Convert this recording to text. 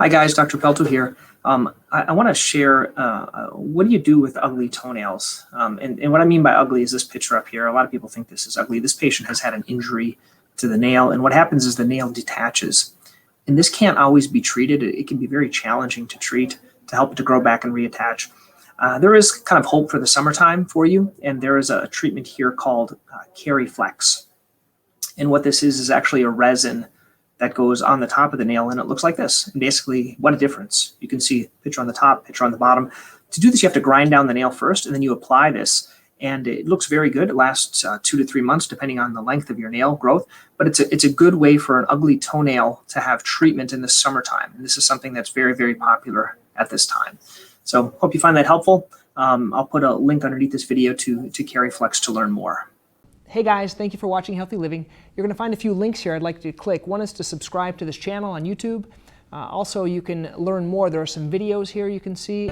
Hi guys, Dr. Pelto here. I want to share what do you do with ugly toenails? And what I mean by ugly is this picture up here. A lot of people think this is ugly. This patient has had an injury to the nail, and what happens is the nail detaches. And this can't always be treated. It can be very challenging to treat, to help it to grow back and reattach. There is kind of hope for the summertime for you, and there is a treatment here called KERYFLEX. And what this is actually a resin that goes on the top of the nail, and it looks like this. And basically, what a difference. You can see picture on the top, picture on the bottom. To do this, you have to grind down the nail first, and then you apply this. And it looks very good. It lasts 2 to 3 months, depending on the length of your nail growth. But it's a good way for an ugly toenail to have treatment in the summertime. And this is something that's very, very popular at this time. So hope you find that helpful. I'll put a link underneath this video to KERYFLEX to learn more. Hey guys, thank you for watching Healthy Living. You're going to find a few links here I'd like you to click. One is to subscribe to this channel on YouTube. Also, you can learn more. There are some videos here you can see.